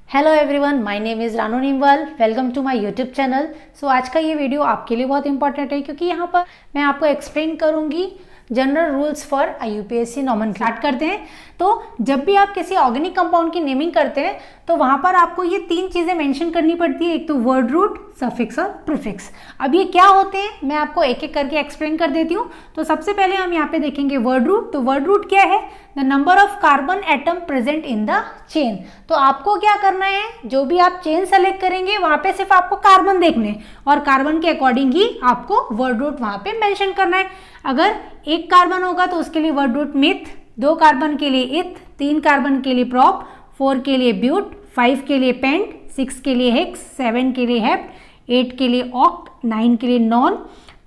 Hello everyone, my name is Ranu Nimwal. Welcome to my YouTube channel. So आज का ये video आपके लिए बहुत इंपॉर्टेंट है क्योंकि यहाँ पर मैं आपको एक्सप्लेन करूँगी general rules for UPSC nomenclature. Start करते हैं। तो जब भी आप किसी ऑर्गेनिक कंपाउंड की नेमिंग करते हैं तो वहाँ पर आपको ये तीन चीज़ें मेंशन करनी पड़ती है, एक तो वर्ड रूट, सफिक्स और प्रीफिक्स। अब ये क्या होते हैं मैं आपको एक एक करके एक्सप्लेन कर देती हूँ। तो सबसे पहले हम यहाँ पे देखेंगे वर्ड रूट। तो वर्ड रूट क्या है? The number of carbon atom present in the chain. तो आपको क्या करना है, जो भी आप चेन सेलेक्ट करेंगे वहाँ पे सिर्फ आपको कार्बन देखने और कार्बन के अकॉर्डिंग ही आपको वर्ड रूट वहाँ पे मेंशन करना है। अगर एक कार्बन होगा तो उसके लिए वर्ड रूट मिथ, 2 कार्बन के लिए इथ, 3 कार्बन के लिए प्रॉप, 4 के लिए ब्यूट, 5 के लिए पेंट, 6 के लिए हेक्स, 7 के लिए हेप्ट, 8 के लिए ऑक्ट, 9 के लिए नॉन,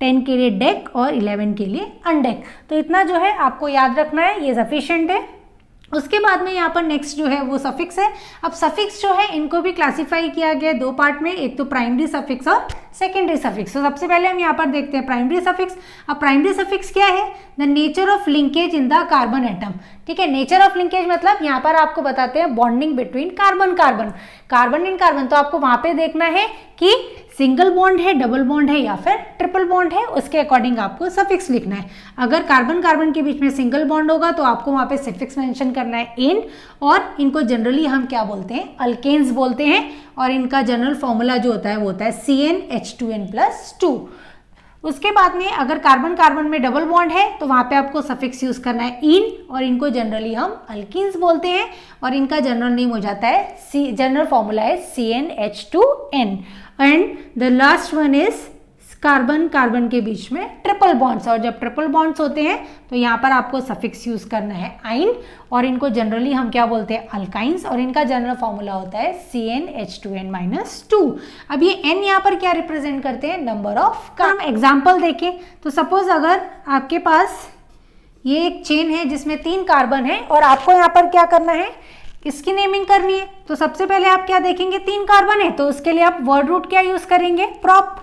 10 के लिए डेक और 11 के लिए अनडेक। तो इतना जो है आपको याद रखना है, ये सफिशिएंट है। उसके बाद में यहाँ पर नेक्स्ट जो है वो सफिक्स है। अब सफिक्स जो है इनको भी क्लासिफाई किया गया 2 पार्ट में, एक तो प्राइमरी सफिक्स और सेकेंडरी सफिक्स। तो सबसे पहले हम यहाँ पर देखते हैं प्राइमरी सफिक्स। अब प्राइमरी सफिक्स क्या है? The nature of linkage in the carbon atom. ठीक है, नेचर ऑफ लिंकेज मतलब यहाँ पर आपको बताते हैं bonding between carbon carbon in carbon. तो आपको वहाँ पे देखना है कि सिंगल बॉन्ड है, डबल बॉन्ड है या फिर ट्रिपल बॉन्ड है, उसके अकॉर्डिंग आपको सफिक्स लिखना है। अगर कार्बन कार्बन के बीच में सिंगल बॉन्ड होगा तो आपको वहाँ पे सफिक्स मेंशन करना है इन, और इनको जनरली हम क्या बोलते हैं? अल्केन्स बोलते हैं। और इनका जनरल फॉर्मूला जो होता है वो होता है CnH2n+2। उसके बाद में अगर कार्बन कार्बन में डबल बॉन्ड है तो वहाँ पे आपको सफिक्स यूज करना है इन, और इनको जनरली हम अल्कीन्स बोलते हैं। और इनका जनरल नेम हो जाता है जनरल फॉर्मूला है CnH2n। And the last one is carbon carbon के बीच में ट्रिपल बॉन्ड्स। और जब ट्रिपल बॉन्ड्स होते हैं तो यहाँ पर आपको सफिक्स यूज करना है आइन, और इनको जनरली हम क्या बोलते हैं? अल्काइंस। और इनका जनरल फॉर्मूला होता है CnH2n-2। अब ये n यहाँ पर क्या रिप्रेजेंट करते हैं? Number of carbon. एग्जाम्पल देखें तो सपोज अगर आपके पास ये एक चेन है जिसमें 3 कार्बन है और आपको यहाँ पर क्या करना है? इसकी नेमिंग करनी है। तो सबसे पहले आप क्या देखेंगे? 3 कार्बन है तो उसके लिए आप वर्ड रूट क्या यूज करेंगे? प्रॉप।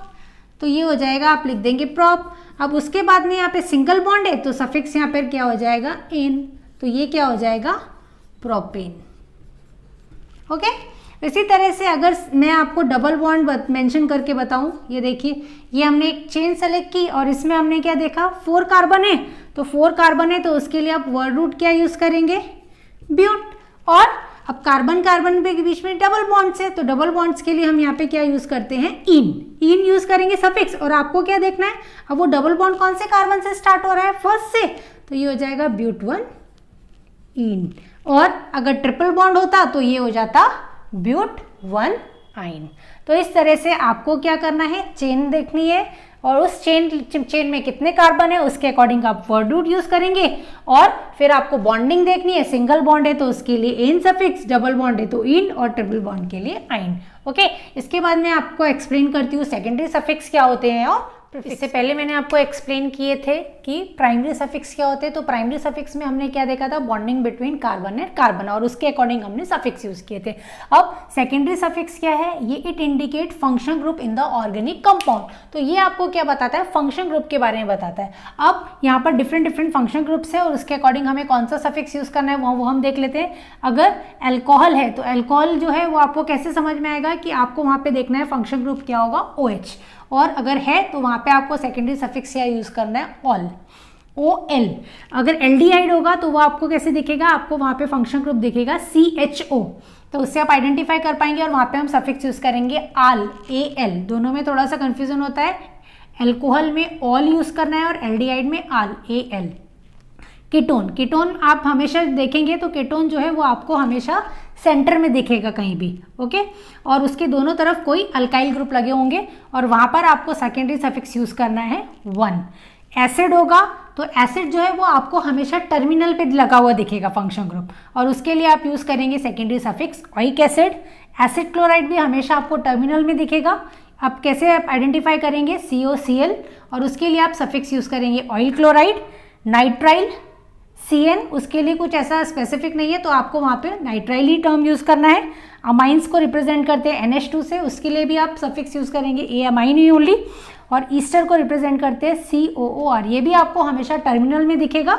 तो ये हो जाएगा, आप लिख देंगे प्रॉप। अब उसके बाद में यहाँ पे सिंगल बॉन्ड है तो सफिक्स यहाँ पर क्या हो जाएगा? एन। तो ये क्या हो जाएगा? प्रोपेन। ओके। इसी तरह से अगर मैं आपको डबल बॉन्ड मेंशन करके बताऊं, ये देखिए, ये हमने एक चेन सेलेक्ट की और इसमें हमने क्या देखा? 4 कार्बन है। तो 4 कार्बन है तो उसके लिए आप वर्ड रूट क्या यूज करेंगे? ब्यूट। और अब कार्बन कार्बन के बीच में डबल बॉन्ड्स है तो डबल बॉन्ड्स के लिए हम यहाँ पे क्या यूज करते हैं? इन यूज करेंगे सफिक्स। और आपको क्या देखना है? अब वो डबल बॉन्ड कौन से कार्बन से स्टार्ट हो रहा है? फर्स्ट से। तो ये हो जाएगा ब्यूट 1 इन। और अगर ट्रिपल बॉन्ड होता तो ये हो जाता ब्यूट 1 आइन। तो इस तरह से आपको क्या करना है? चेन देखनी है और उस चेन में कितने कार्बन है उसके अकॉर्डिंग आप वर्ड रूट यूज करेंगे। और फिर आपको बॉन्डिंग देखनी है, सिंगल बॉन्ड है तो उसके लिए एन सफिक्स, डबल बॉन्ड है तो इन, और ट्रिपल बॉन्ड के लिए आइन। ओके। इसके बाद मैं आपको एक्सप्लेन करती हूँ सेकेंडरी सफिक्स क्या होते हैं। और इससे पहले मैंने आपको एक्सप्लेन किए थे कि प्राइमरी सफिक्स क्या होते हैं। तो प्राइमरी सफिक्स में हमने क्या देखा था? Bonding between carbon and carbon, और उसके अकॉर्डिंग हमने सफिक्स यूज किए थे। अब सेकेंडरी सफिक्स क्या है? ये it indicate function group in the organic compound. तो ये आपको क्या बताता है? फंक्शन ग्रुप के बारे में बताता है। अब यहाँ पर डिफरेंट फंक्शन ग्रुप्स है और उसके अकॉर्डिंग हमें कौन सा सफिक्स यूज करना है वो हम देख लेते हैं। अगर एल्कोहल है तो एल्कोहल जो है वो आपको कैसे समझ में आएगा कि आपको वहाँ पे देखना है फंक्शन ग्रुप क्या होगा? OH। और अगर है तो वहाँ पे आपको सेकेंडरी सफिक्स क्या यूज करना है? All, OL। अगर एल्डिहाइड होगा तो वो आपको कैसे दिखेगा? आपको वहाँ पे फंक्शन ग्रुप दिखेगा CHO। तो उससे आप आइडेंटिफाई कर पाएंगे और वहाँ पे हम सफिक्स यूज करेंगे आल, AL। दोनों में थोड़ा सा कंफ्यूजन होता है, एल्कोहल में ऑल यूज करना है और एल्डिहाइड में आल, AL। कीटोन आप हमेशा देखेंगे तो कीटोन जो है वो आपको हमेशा सेंटर में दिखेगा कहीं भी। ओके। और उसके दोनों तरफ कोई अल्काइल ग्रुप लगे होंगे और वहाँ पर आपको सेकेंडरी सफिक्स यूज करना है 1। एसिड होगा तो एसिड जो है वो आपको हमेशा टर्मिनल पे लगा हुआ दिखेगा फंक्शन ग्रुप, और उसके लिए आप यूज करेंगे secondary suffix ऑइक acid. Acid chloride भी हमेशा आपको टर्मिनल में दिखेगा। आप कैसे आप आइडेंटिफाई करेंगे? COCl। और उसके लिए आप सफिक्स यूज करेंगे ऑयल क्लोराइड। नाइट्राइल CN, उसके लिए कुछ ऐसा स्पेसिफिक नहीं है तो आपको वहाँ पे नाइट्राइल ही टर्म यूज करना है। अमाइंस को रिप्रेजेंट करते हैं NH2 से, उसके लिए भी आप सफिक्स यूज करेंगे ए अमाइन ही ओनली। और ईस्टर को रिप्रेजेंट करते हैं COOR, ये भी आपको हमेशा टर्मिनल में दिखेगा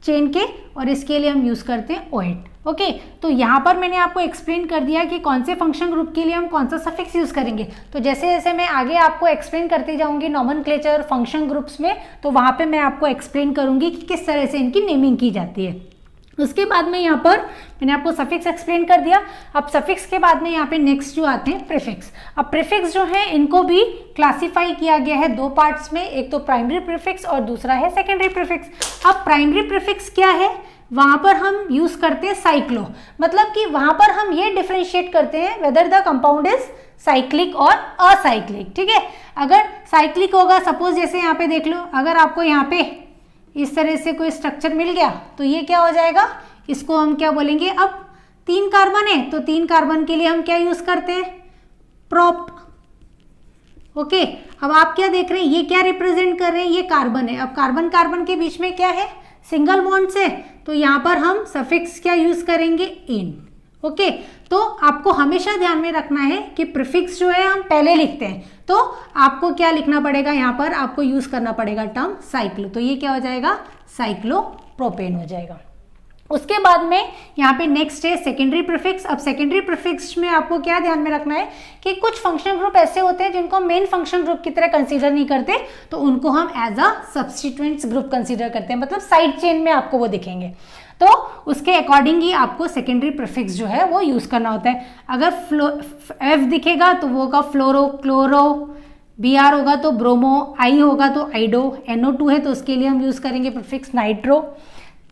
चेन के, और इसके लिए हम यूज करते हैं OH। ओके, तो यहाँ पर मैंने आपको एक्सप्लेन कर दिया कि कौन से फंक्शन ग्रुप के लिए हम कौन सा सफिक्स यूज करेंगे। तो जैसे जैसे मैं आगे आपको एक्सप्लेन करती जाऊंगी नॉमेनक्लेचर फंक्शन ग्रुप्स में, तो वहाँ पे मैं आपको एक्सप्लेन करूंगी कि किस तरह से इनकी नेमिंग की जाती है। उसके बाद में यहाँ पर मैंने आपको सफिक्स एक्सप्लेन कर दिया। अब सफिक्स के बाद में यहाँ पे नेक्स्ट जो आते हैं प्रीफिक्स। अब प्रीफिक्स जो है इनको भी क्लासिफाई किया गया है दो पार्ट्स में, एक तो प्राइमरी प्रीफिक्स और दूसरा है सेकेंडरी प्रीफिक्स। अब प्राइमरी प्रीफिक्स क्या है, वहां पर हम यूज करते हैं साइक्लो, मतलब कि वहां पर हम ये डिफरेंशिएट करते हैं whether the compound is cyclic और असाइक्लिक। ठीक है, अगर साइक्लिक होगा, सपोज जैसे यहाँ पे देख लो, अगर आपको यहाँ पे इस तरह से कोई स्ट्रक्चर मिल गया तो ये क्या हो जाएगा, इसको हम क्या बोलेंगे, अब 3 कार्बन है तो 3 कार्बन के लिए हम क्या यूज करते हैं, प्रोप। ओके, अब आप क्या देख रहे हैं, ये क्या रिप्रेजेंट कर रहे हैं, ये कार्बन है। अब कार्बन कार्बन के बीच में क्या है, सिंगल बॉन्ड्स है, तो यहाँ पर हम सफिक्स क्या यूज करेंगे, इन। ओके, तो आपको हमेशा ध्यान में रखना है कि प्रीफिक्स जो है हम पहले लिखते हैं, तो आपको क्या लिखना पड़ेगा, यहाँ पर आपको यूज करना पड़ेगा टर्म साइक्लो, तो ये क्या हो जाएगा, साइक्लोप्रोपेन हो जाएगा। उसके बाद में यहाँ पे नेक्स्ट है सेकेंडरी प्रीफिक्स। अब सेकेंडरी प्रीफिक्स में आपको क्या ध्यान में रखना है कि कुछ फंक्शन ग्रुप ऐसे होते हैं जिनको मेन फंक्शन ग्रुप की तरह कंसीडर नहीं करते, तो उनको हम as a substituents group consider करते हैं, मतलब साइड चेन में आपको वो दिखेंगे, तो उसके अकॉर्डिंग ही आपको सेकेंडरी प्रीफिक्स जो है वो यूज करना होता है। अगर एफ दिखेगा तो वो होगा फ्लोरो क्लोरो, Br होगा तो ब्रोमो, I होगा तो आइडो, NO2 है तो उसके लिए हम यूज करेंगे प्रीफिक्स नाइट्रो।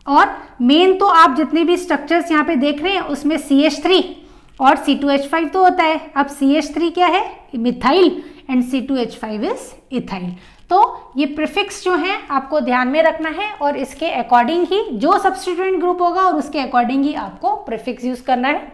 और मेन तो आप जितने भी स्ट्रक्चर्स यहाँ पे देख रहे हैं उसमें CH3 और C2H5 तो होता है। अब CH3 क्या है, methyl, and C2H5 is ethyl. तो ये प्रीफिक्स जो है आपको ध्यान में रखना है और इसके अकॉर्डिंग ही जो सब्स्टिट्यूएंट ग्रुप होगा और उसके अकॉर्डिंग ही आपको प्रीफिक्स यूज करना है।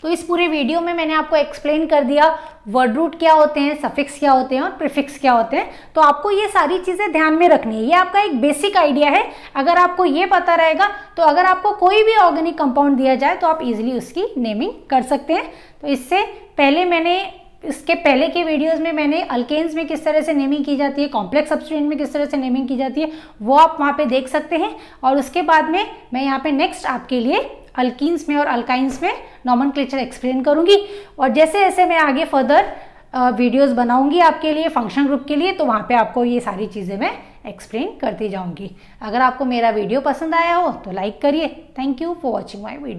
तो इस पूरे वीडियो में मैंने आपको एक्सप्लेन कर दिया वर्ड रूट क्या होते हैं, सफिक्स क्या होते हैं और प्रीफिक्स क्या होते हैं। तो आपको ये सारी चीज़ें ध्यान में रखनी है, ये आपका एक बेसिक आइडिया है। अगर आपको ये पता रहेगा तो अगर आपको कोई भी ऑर्गेनिक कंपाउंड दिया जाए तो आप इजीली उसकी नेमिंग कर सकते हैं। तो इससे पहले इसके पहले के वीडियोस में मैंने अल्केन्स में किस तरह से नेमिंग की जाती है, कॉम्प्लेक्स सब्स्टिट्यूएंट में किस तरह से नेमिंग की जाती है, वो आप वहाँ पे देख सकते हैं। और उसके बाद में मैं यहाँ पे नेक्स्ट आपके लिए अल्कीन्स में और अल्काइंस में नॉमेनक्लेचर एक्सप्लेन करूंगी। और जैसे जैसे मैं आगे फर्दर वीडियोस बनाऊंगी आपके लिए फंक्शन ग्रुप के लिए, तो वहाँ पे आपको ये सारी चीज़ें मैं एक्सप्लेन करती जाऊंगी। अगर आपको मेरा वीडियो पसंद आया हो तो लाइक करिए। Thank you for watching my video.